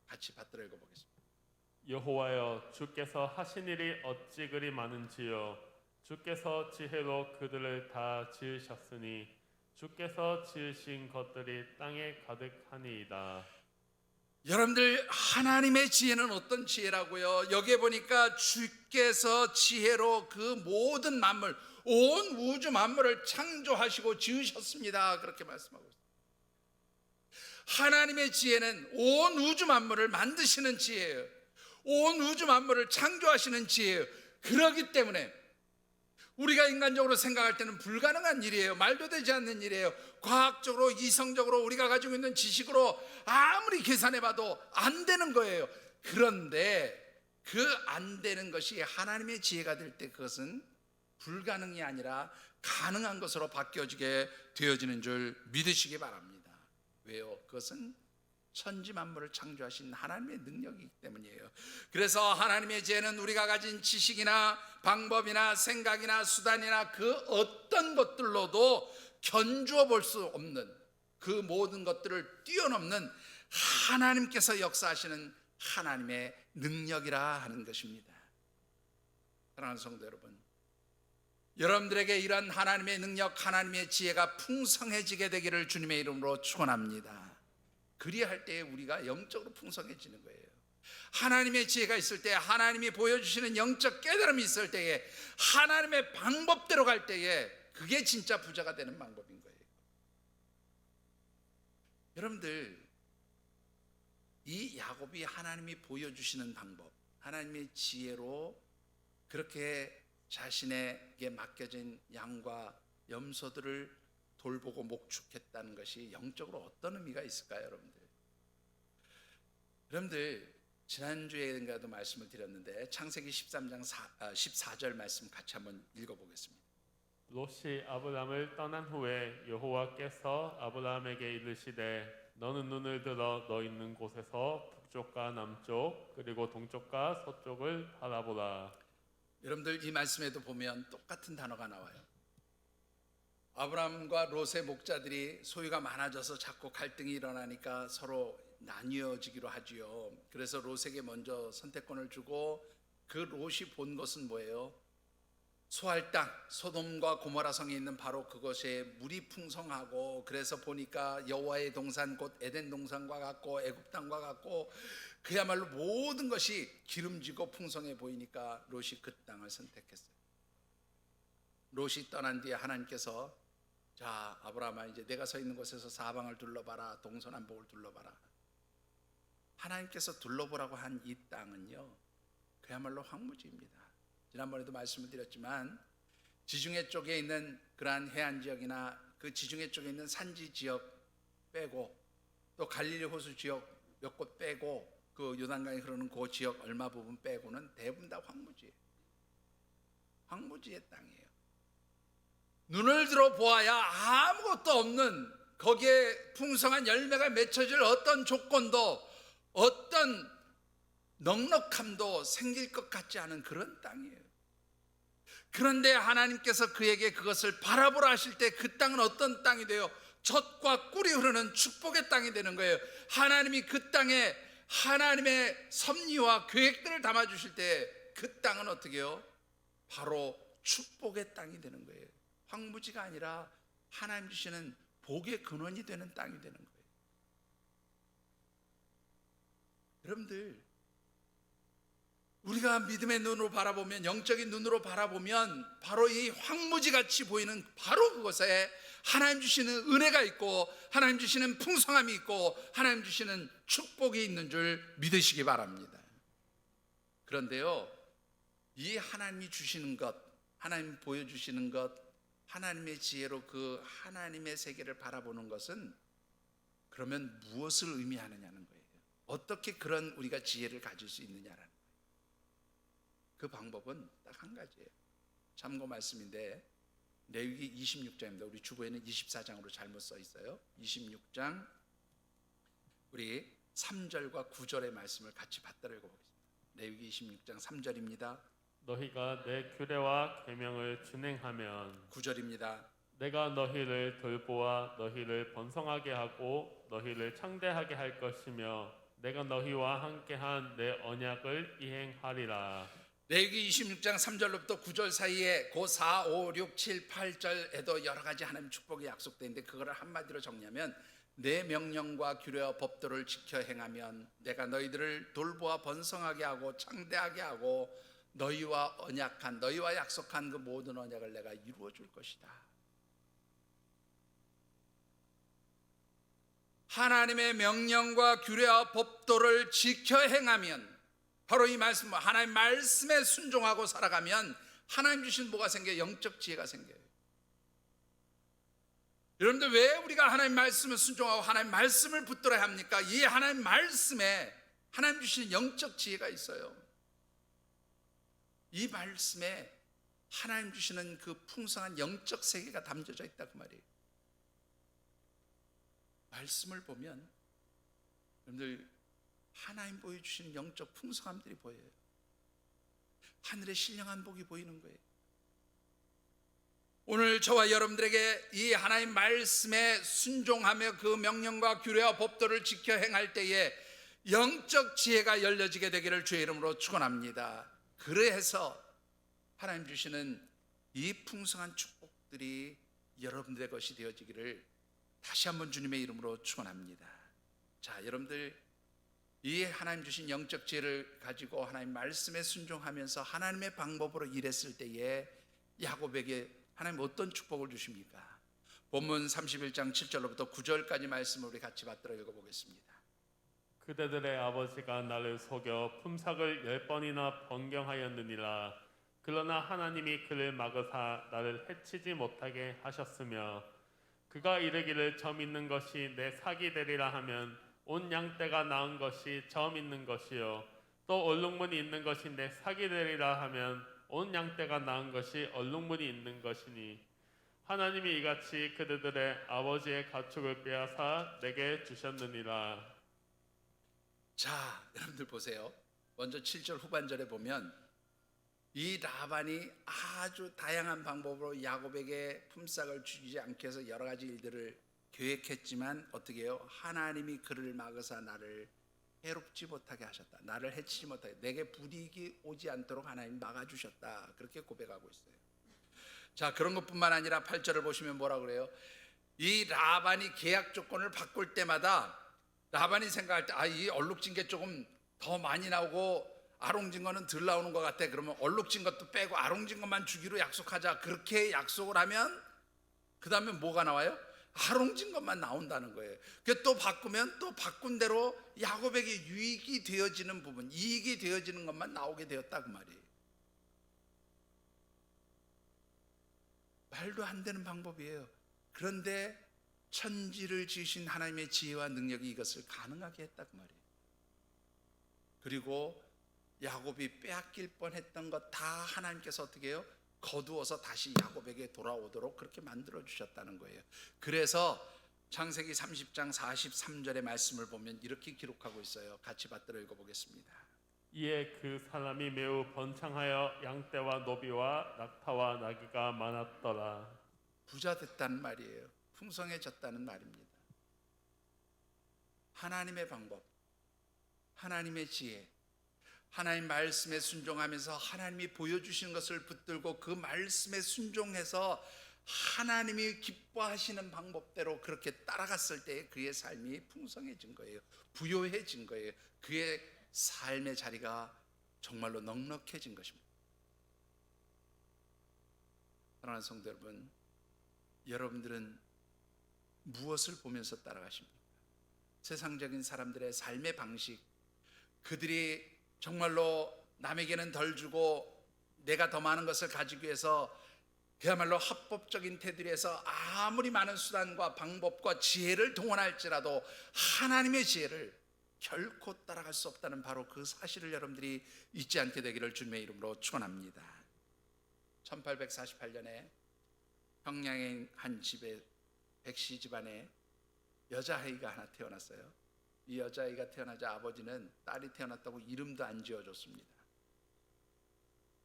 같이 받들어 읽어보겠습니다.
여호와여, 주께서 하신 일이 어찌 그리 많은지요. 주께서 지혜로 그들을 다 지으셨으니 주께서 지으신 것들이 땅에 가득하니이다.
여러분들, 하나님의 지혜는 어떤 지혜라고요? 여기에 보니까 주께서 지혜로 그 모든 만물, 온 우주 만물을 창조하시고 지으셨습니다. 그렇게 말씀하고 있습니다. 하나님의 지혜는 온 우주 만물을 만드시는 지혜예요. 온 우주 만물을 창조하시는 지혜예요. 그렇기 때문에 우리가 인간적으로 생각할 때는 불가능한 일이에요. 말도 되지 않는 일이에요. 과학적으로, 이성적으로 우리가 가지고 있는 지식으로 아무리 계산해봐도 안 되는 거예요. 그런데 그 안 되는 것이 하나님의 지혜가 될 때 그것은 불가능이 아니라 가능한 것으로 바뀌어지게 되어지는 줄 믿으시기 바랍니다. 왜요? 그것은 천지 만물을 창조하신 하나님의 능력이기 때문이에요. 그래서 하나님의 지혜는 우리가 가진 지식이나 방법이나 생각이나 수단이나 그 어떤 것들로도 견주어 볼 수 없는, 그 모든 것들을 뛰어넘는 하나님께서 역사하시는 하나님의 능력이라 하는 것입니다. 사랑하는 성도 여러분, 여러분들에게 이런 하나님의 능력, 하나님의 지혜가 풍성해지게 되기를 주님의 이름으로 축원합니다. 그리할 때에 우리가 영적으로 풍성해지는 거예요. 하나님의 지혜가 있을 때, 하나님이 보여주시는 영적 깨달음이 있을 때에, 하나님의 방법대로 갈 때에 그게 진짜 부자가 되는 방법인 거예요. 여러분들, 이 야곱이 하나님이 보여주시는 방법, 하나님의 지혜로 그렇게 자신에게 맡겨진 양과 염소들을 돌보고 목축했다는 것이 영적으로 어떤 의미가 있을까요, 여러분들? 여러분들, 지난주에인가도 말씀을 드렸는데 창세기 13장 14절 말씀 같이 한번 읽어보겠습니다.
롯이 아브람을 떠난 후에 여호와께서 아브람에게 이르시되 너는 눈을 들어 너 있는 곳에서 북쪽과 남쪽 그리고 동쪽과 서쪽을 바라보라. 여러분들, 이 말씀에도 보면 똑같은 단어가 나와요.
아브람과 롯의 목자들이 소유가 많아져서 자꾸 갈등이 일어나니까 서로 나뉘어지기로 하지요. 그래서 롯에게 먼저 선택권을 주고, 그 롯이 본 것은 뭐예요? 소할 땅, 소돔과 고모라 성에 있는 바로 그것에 물이 풍성하고, 그래서 보니까 여호와의 동산 곧 에덴 동산과 같고 애굽 땅과 같고 그야말로 모든 것이 기름지고 풍성해 보이니까 롯이 그 땅을 선택했어요. 롯이 떠난 뒤에 하나님께서, 자, 아브라함아, 이제 내가 서 있는 곳에서 사방을 둘러봐라, 동서남북을 둘러봐라. 하나님께서 둘러보라고 한 이 땅은요, 그야말로 황무지입니다. 지난번에도 말씀을 드렸지만 지중해 쪽에 있는 그러한 해안 지역이나 그 지중해 쪽에 있는 산지 지역 빼고, 또 갈릴리 호수 지역 몇 곳 빼고, 그 요단강이 흐르는 그 지역 얼마 부분 빼고는 대부분 다 황무지예요. 황무지의 땅이에요. 눈을 들어 보아야 아무것도 없는, 거기에 풍성한 열매가 맺혀질 어떤 조건도, 어떤 넉넉함도 생길 것 같지 않은 그런 땅이에요. 그런데 하나님께서 그에게 그것을 바라보라 하실 때 그 땅은 어떤 땅이 돼요? 젖과 꿀이 흐르는 축복의 땅이 되는 거예요. 하나님이 그 땅에 하나님의 섭리와 계획들을 담아주실 때 그 땅은 어떻게 해요? 바로 축복의 땅이 되는 거예요. 황무지가 아니라 하나님 주시는 복의 근원이 되는 땅이 되는 거예요. 여러분들, 우리가 믿음의 눈으로 바라보면, 영적인 눈으로 바라보면 바로 이 황무지같이 보이는 바로 그곳에 하나님 주시는 은혜가 있고 하나님 주시는 풍성함이 있고 하나님 주시는 축복이 있는 줄 믿으시기 바랍니다. 그런데요, 이 하나님이 주시는 것, 하나님 보여주시는 것, 하나님의 지혜로 그 하나님의 세계를 바라보는 것은 그러면 무엇을 의미하느냐는 거예요. 어떻게 그런 우리가 지혜를 가질 수 있느냐라는 거예요. 그 방법은 딱 한 가지예요. 참고 말씀인데 레위기 26장입니다. 우리 주보에는 24장으로 잘못 써 있어요. 26장 우리 3절과 9절의 말씀을 같이 받들어 읽어보겠습니다. 레위기 26장 3절입니다.
너희가 내 규례와 계명을 준행하면
9절입니다.
내가 너희를 돌보아 너희를 번성하게 하고 너희를 창대하게 할 것이며 내가 너희와 함께한 내 언약을 이행하리라.
레위기 26장 3절로부터 9절 사이에 그 4, 5, 6, 7, 8절에도 여러 가지 하나님 축복이 약속되어 있는데 그거를 한마디로 정리하면 내 명령과 규례와 법도를 지켜 행하면 내가 너희들을 돌보아 번성하게 하고 창대하게 하고 너희와 언약한, 너희와 약속한 그 모든 언약을 내가 이루어 줄 것이다. 하나님의 명령과 규례와 법도를 지켜 행하면, 바로 이 말씀, 하나님 말씀에 순종하고 살아가면 하나님 주신 뭐가 생겨요? 영적 지혜가 생겨요. 여러분들, 왜 우리가 하나님 말씀을 순종하고 하나님 말씀을 붙들어야 합니까? 이 하나님 말씀에 하나님 주시는 영적 지혜가 있어요. 이 말씀에 하나님 주시는 그 풍성한 영적 세계가 담겨져 있다 그 말이에요. 말씀을 보면 여러분들 하나님 보여주시는 영적 풍성함들이 보여요. 하늘의 신령한 복이 보이는 거예요. 오늘 저와 여러분들에게 이 하나님 말씀에 순종하며 그 명령과 규례와 법도를 지켜 행할 때에 영적 지혜가 열려지게 되기를 주의 이름으로 축원합니다. 그래서 하나님 주시는 이 풍성한 축복들이 여러분들의 것이 되어지기를 다시 한번 주님의 이름으로 축원합니다. 자, 여러분들, 이 하나님 주신 영적 지혜를 가지고 하나님 말씀에 순종하면서 하나님의 방법으로 일했을 때에 야곱에게 하나님 어떤 축복을 주십니까? 본문 31장 7절로부터 9절까지 말씀을 우리 같이 받들어 읽어보겠습니다.
그대들의 아버지가 나를 속여 품삯을 10번이나 변경하였느니라. 그러나 하나님이 그를 막으사 나를 해치지 못하게 하셨으며 그가 이르기를 점 있는 것이 내 삭이 되리라 하면 온 양떼가 낳은 것이 점 있는 것이요 또 얼룩무늬 있는 것이 내 삭이 되리라 하면 온 양떼가 낳은 것이 얼룩무늬 있는 것이니 하나님이 이같이 그들의 아버지의 가축을 빼앗아 내게 주셨느니라.
자, 여러분들 보세요. 먼저 7절 후반절에 보면 이 라반이 아주 다양한 방법으로 야곱에게 품삯을 주지 않게 해서 여러 가지 일들을 계획했지만 어떻게 해요? 하나님이 그를 막으사 나를 해롭지 못하게 하셨다. 나를 해치지 못하게, 내게 불이익이 오지 않도록 하나님 막아주셨다. 그렇게 고백하고 있어요. 자, 그런 것뿐만 아니라 8절을 보시면 뭐라 그래요? 이 라반이 계약 조건을 바꿀 때마다 라반이 생각할 때 이 얼룩진 게 조금 더 많이 나오고 아롱진 거는 덜 나오는 것 같아. 그러면 얼룩진 것도 빼고 아롱진 것만 주기로 약속하자. 그렇게 약속을 하면 그 다음에 뭐가 나와요? 아롱진 것만 나온다는 거예요. 또 바꾸면 또 바꾼 대로 야곱에게 유익이 되어지는 부분, 이익이 되어지는 것만 나오게 되었다 그 말이에요. 말도 안 되는 방법이에요. 그런데 천지를 지으신 하나님의 지혜와 능력이 이것을 가능하게 했다 그 말이에요. 그리고 야곱이 빼앗길 뻔했던 것 다 하나님께서 어떻게 해요? 거두어서 다시 야곱에게 돌아오도록 그렇게 만들어 주셨다는 거예요. 그래서 창세기 30장 43절의 말씀을 보면 이렇게 기록하고 있어요. 같이 받들어 읽어보겠습니다.
이에 그 사람이 매우 번창하여 양떼와 노비와 낙타와 나귀가 많았더라.
부자 됐단 말이에요. 풍성해졌다는 말입니다. 하나님의 방법, 하나님의 지혜, 하나님 말씀에 순종하면서 하나님이 보여주시는 것을 붙들고 그 말씀에 순종해서 하나님이 기뻐하시는 방법대로 그렇게 따라갔을 때 그의 삶이 풍성해진 거예요. 부요해진 거예요. 그의 삶의 자리가 정말로 넉넉해진 것입니다. 사랑하는 성도 여러분, 여러분들은 무엇을 보면서 따라가십니까? 세상적인 사람들의 삶의 방식, 그들이 정말로 남에게는 덜 주고 내가 더 많은 것을 가지기 위해서 그야말로 합법적인 테두리에서 아무리 많은 수단과 방법과 지혜를 동원할지라도 하나님의 지혜를 결코 따라갈 수 없다는 바로 그 사실을 여러분들이 잊지 않게 되기를 주님의 이름으로 축원합니다. 1848년에 평양의 한 집에 백시 집안에 여자아이가 하나 태어났어요. 이 여자아이가 태어나자 아버지는 딸이 태어났다고 이름도 안 지어줬습니다.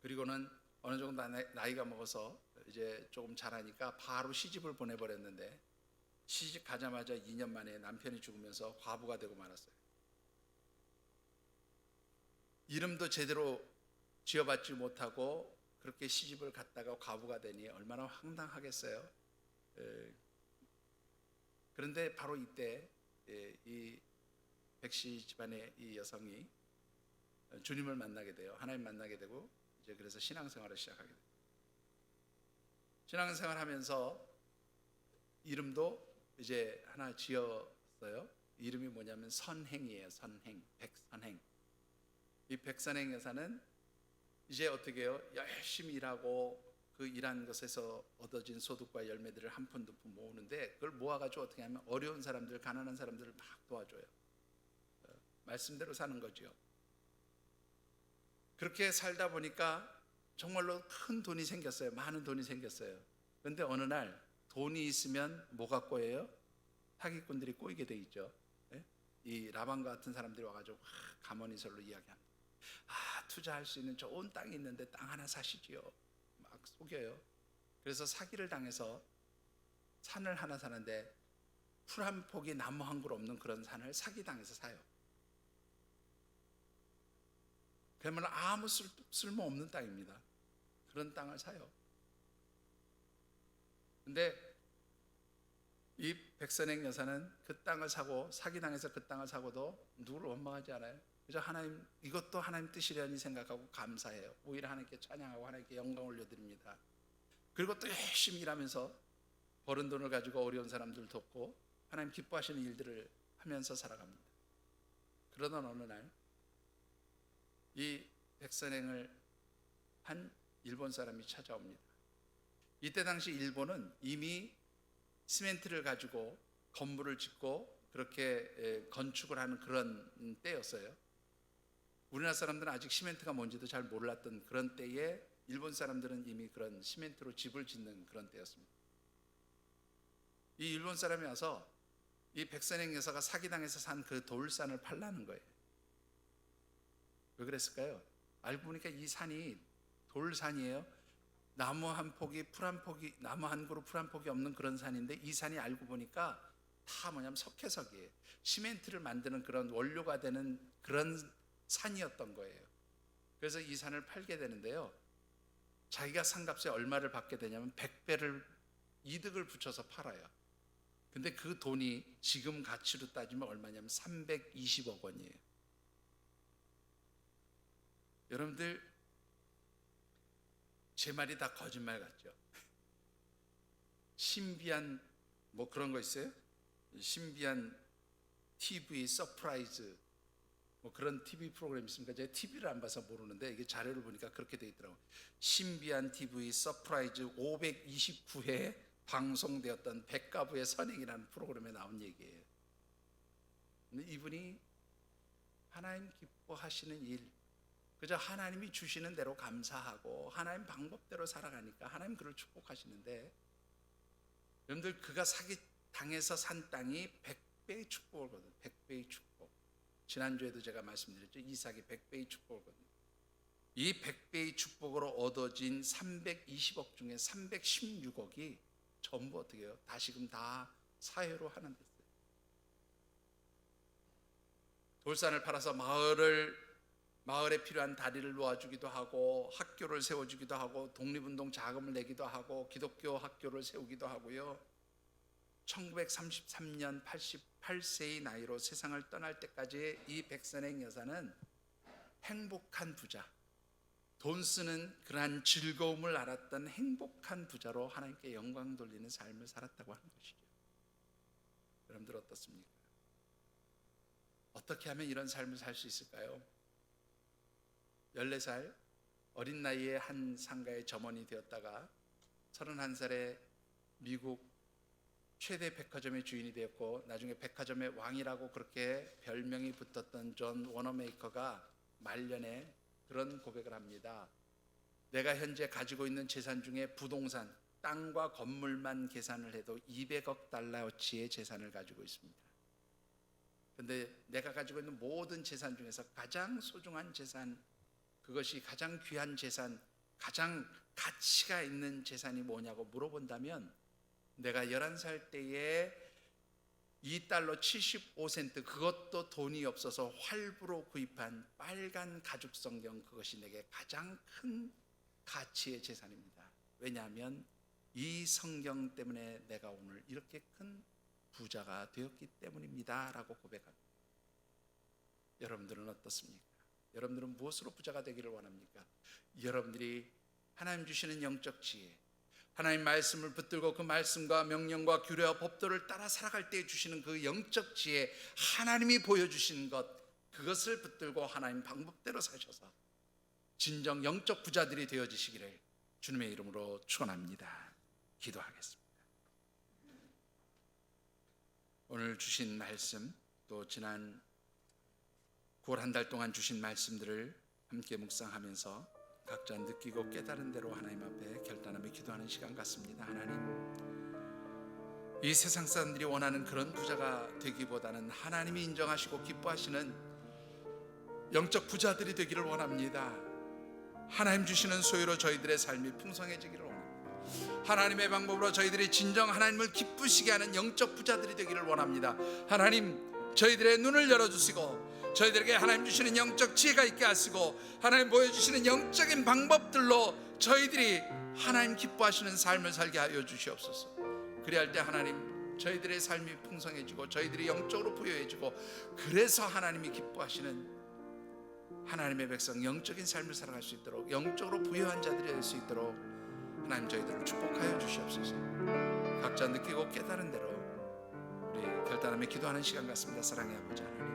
그리고는 어느 정도 나이가 먹어서 이제 조금 자라니까 바로 시집을 보내버렸는데, 시집 가자마자 2년 만에 남편이 죽으면서 과부가 되고 말았어요. 이름도 제대로 지어받지 못하고 그렇게 시집을 갔다가 과부가 되니 얼마나 황당하겠어요. 그런데 바로 이때 이 백시 집안의 이 여성이 주님을 만나게 돼요. 하나님 만나게 되고 이제 그래서 신앙생활을 시작하게 돼요. 신앙생활하면서 이름도 이제 하나 지었어요. 이름이 뭐냐면 선행이에요. 선행, 백선행. 이 백선행 여사는 이제 어떻게 해요? 열심히 일하고 그 일한 것에서 얻어진 소득과 열매들을 한 푼 두 푼 모으는데, 그걸 모아가지고 어떻게 하면 어려운 사람들, 가난한 사람들을 막 도와줘요. 말씀대로 사는 거죠. 그렇게 살다 보니까 정말로 큰 돈이 생겼어요. 많은 돈이 생겼어요. 그런데 어느 날 돈이 있으면 뭐가 꼬여요? 사기꾼들이 꼬이게 돼 있죠. 이 라반과 같은 사람들이 와가지고 가머니설로 이야기합니다. 투자할 수 있는 좋은 땅이 있는데 땅 하나 사시지요. 막 속여요. 그래서 사기를 당해서 산을 하나 사는데 풀 한 폭이 나무 한 그루 없는 그런 산을 사기당해서 사요. 그러면 아무 쓸모없는 땅입니다. 그런 땅을 사요. 근데 이 백선행 여사는 그 땅을 사고, 사기당해서 그 땅을 사고도 누구를 원망하지 않아요. 그래서 하나님, 이것도 하나님 뜻이려니 생각하고 감사해요. 오히려 하나님께 찬양하고 하나님께 영광 올려드립니다. 그리고 또 열심히 일하면서 벌은 돈을 가지고 어려운 사람들 돕고 하나님 기뻐하시는 일들을 하면서 살아갑니다. 그러던 어느 날 이 백선행을 한 일본 사람이 찾아옵니다. 이때 당시 일본은 이미 시멘트를 가지고 건물을 짓고 그렇게 건축을 하는 그런 때였어요. 우리나라 사람들은 아직 시멘트가 뭔지도 잘 몰랐던 그런 때에 일본 사람들은 이미 그런 시멘트로 집을 짓는 그런 때였습니다. 이 일본 사람이 와서 이 백선행 여사가 사기당해서 산 그 돌산을 팔라는 거예요. 왜 그랬을까요? 알고 보니까 이 산이 돌산이에요. 나무 한 폭이, 풀 한 폭이, 나무 한 그루 풀 한 폭이 없는 그런 산인데, 이 산이 알고 보니까 다 뭐냐면 석회석이에요. 시멘트를 만드는 그런 원료가 되는 그런 산이었던 거예요. 그래서 이 산을 팔게 되는데요, 자기가 산값에 얼마를 받게 되냐면 100배를 이득을 붙여서 팔아요. 근데 그 돈이 지금 가치로 따지면 얼마냐면 320억 원이에요. 여러분들, 제 말이 다 거짓말 같죠? 신비한 뭐 그런 거 있어요? 신비한 TV 서프라이즈 뭐 그런 TV 프로그램 있습니까? 제가 TV를 안 봐서 모르는데 이게 자료를 보니까 그렇게 돼 있더라고요. 신비한 TV 서프라이즈 529회 방송되었던 백가부의 선행이라는 프로그램에 나온 얘기예요. 근데 이분이 하나님 기뻐하시는 일, 그저 하나님이 주시는 대로 감사하고 하나님 방법대로 살아가니까 하나님 그를 축복하시는데, 여러분들 그가 사기 당해서 산 땅이 100배의 축복을 거든요. 100배의 축복. 지난주에도 제가 말씀드렸죠. 이삭이 100배의 축복을 거든요. 이 100배의 축복으로 얻어진 320억 중에 316억이 전부 어떻게 해요? 다시금 다 사회로 하는 데요. 돌산을 팔아서 마을에 필요한 다리를 놓아주기도 하고, 학교를 세워주기도 하고, 독립운동 자금을 내기도 하고, 기독교 학교를 세우기도 하고요. 1933년 88세의 나이로 세상을 떠날 때까지 이 백선행 여사는 행복한 부자, 돈 쓰는 그러한 즐거움을 알았던 행복한 부자로 하나님께 영광 돌리는 삶을 살았다고 하는 것이죠. 여러분들 어떻습니까? 어떻게 하면 이런 삶을 살 수 있을까요? 14살 어린 나이에 한 상가의 점원이 되었다가 31살에 미국 최대 백화점의 주인이 되었고, 나중에 백화점의 왕이라고 그렇게 별명이 붙었던 존 워너메이커가 말년에 그런 고백을 합니다. 내가 현재 가지고 있는 재산 중에 부동산, 땅과 건물만 계산을 해도 200억 달러어치의 재산을 가지고 있습니다. 그런데 내가 가지고 있는 모든 재산 중에서 가장 소중한 재산, 그것이 가장 귀한 재산, 가장 가치가 있는 재산이 뭐냐고 물어본다면, 내가 11살 때에 2달러 75센트, 그것도 돈이 없어서 활부로 구입한 빨간 가죽 성경, 그것이 내게 가장 큰 가치의 재산입니다. 왜냐하면 이 성경 때문에 내가 오늘 이렇게 큰 부자가 되었기 때문입니다 라고 고백합니다. 여러분들은 어떻습니까? 여러분들은 무엇으로 부자가 되기를 원합니까? 여러분들이 하나님 주시는 영적 지혜, 하나님 말씀을 붙들고 그 말씀과 명령과 규례와 법도를 따라 살아갈 때 주시는 그 영적 지혜, 하나님이 보여주신 것, 그것을 붙들고 하나님 방법대로 사셔서 진정 영적 부자들이 되어지시기를 주님의 이름으로 축원합니다. 기도하겠습니다. 오늘 주신 말씀, 또 지난 9월 한 달 동안 주신 말씀들을 함께 묵상하면서 각자 느끼고 깨달은 대로 하나님 앞에 결단하며 기도하는 시간 같습니다. 하나님, 이 세상 사람들이 원하는 그런 부자가 되기보다는 하나님이 인정하시고 기뻐하시는 영적 부자들이 되기를 원합니다. 하나님 주시는 소유로 저희들의 삶이 풍성해지기를 원합니다. 하나님의 방법으로 저희들이 진정 하나님을 기쁘시게 하는 영적 부자들이 되기를 원합니다. 하나님, 저희들의 눈을 열어주시고 저희들에게 하나님 주시는 영적 지혜가 있게 하시고, 하나님 보여주시는 영적인 방법들로 저희들이 하나님 기뻐하시는 삶을 살게 하여 주시옵소서. 그리할 때 하나님, 저희들의 삶이 풍성해지고 저희들이 영적으로 부여해지고, 그래서 하나님이 기뻐하시는 하나님의 백성 영적인 삶을 살아갈 수 있도록, 영적으로 부여한 자들이 될 수 있도록 하나님 저희들을 축복하여 주시옵소서. 각자 느끼고 깨달은 대로 우리 결단하며 기도하는 시간 같습니다. 사랑의 아버지 하나님,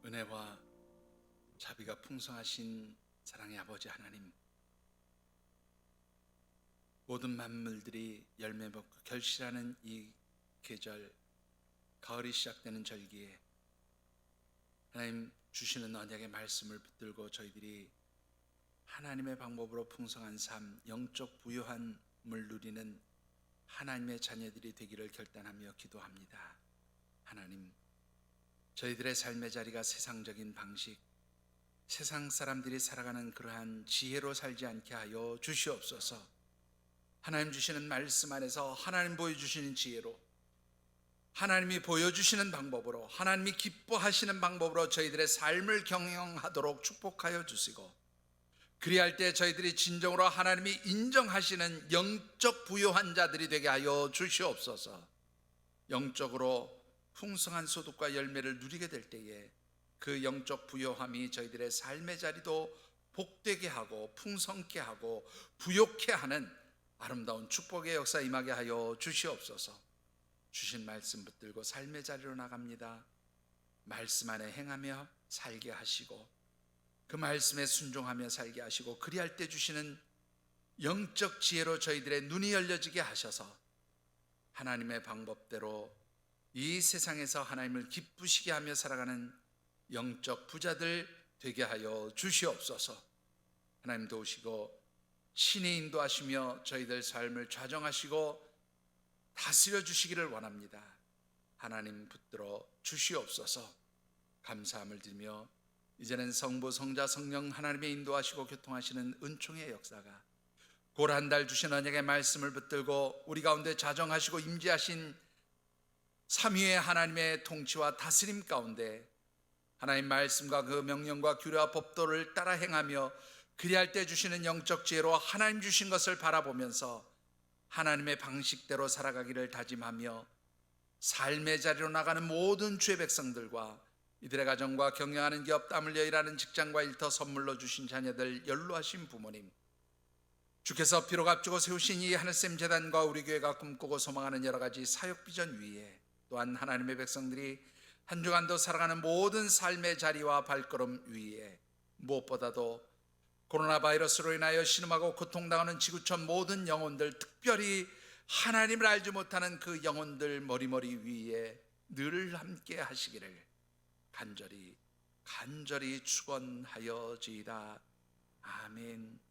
은혜와 자비가 풍성하신 사랑의 아버지 하나님, 모든 만물들이 열매 맺고 결실하는 이 계절, 가을이 시작되는 절기에 하나님 주시는 언약의 말씀을 붙들고 저희들이 하나님의 방법으로 풍성한 삶, 영적 부요함을 누리는 하나님의 자녀들이 되기를 결단하며 기도합니다. 하나님, 저희들의 삶의 자리가 세상적인 방식, 세상 사람들이 살아가는 그러한 지혜로 살지 않게 하여 주시옵소서. 하나님 주시는 말씀 안에서 하나님 보여주시는 지혜로, 하나님이 보여주시는 방법으로, 하나님이 기뻐하시는 방법으로 저희들의 삶을 경영하도록 축복하여 주시고, 그리할 때 저희들이 진정으로 하나님이 인정하시는 영적 부요한 자들이 되게 하여 주시옵소서. 영적으로 풍성한 소득과 열매를 누리게 될 때에 그 영적 부요함이 저희들의 삶의 자리도 복되게 하고 풍성케 하고 부욕케 하는 아름다운 축복의 역사 임하게 하여 주시옵소서. 주신 말씀 붙들고 삶의 자리로 나갑니다. 말씀 안에 행하며 살게 하시고, 그 말씀에 순종하며 살게 하시고, 그리할 때 주시는 영적 지혜로 저희들의 눈이 열려지게 하셔서 하나님의 방법대로 이 세상에서 하나님을 기쁘시게 하며 살아가는 영적 부자들 되게 하여 주시옵소서. 하나님 도우시고 신이 인도하시며 저희들 삶을 좌정하시고 다스려 주시기를 원합니다. 하나님 붙들어 주시옵소서. 감사함을 드리며 이제는 성부, 성자, 성령 하나님의 인도하시고 교통하시는 은총의 역사가 곧 한 달 주신 언약의 말씀을 붙들고 우리 가운데 자정하시고 임재하신 삼위의 하나님의 통치와 다스림 가운데 하나님 말씀과 그 명령과 규례와 법도를 따라 행하며 그리할 때 주시는 영적 지혜로 하나님 주신 것을 바라보면서 하나님의 방식대로 살아가기를 다짐하며 삶의 자리로 나가는 모든 주의 백성들과 이들의 가정과 경영하는 기업, 땀 흘려 일하는 직장과 일터, 선물로 주신 자녀들, 연로하신 부모님, 주께서 피로 값주고 세우신 이 하늘샘 재단과 우리 교회가 꿈꾸고 소망하는 여러 가지 사역 비전 위에 또한 하나님의 백성들이 한 주간도 살아가는 모든 삶의 자리와 발걸음 위에 무엇보다도 코로나 바이러스로 인하여 신음하고 고통당하는 지구촌 모든 영혼들, 특별히 하나님을 알지 못하는 그 영혼들 머리머리 위에 늘 함께 하시기를 간절히 축원하여지이다. 아멘.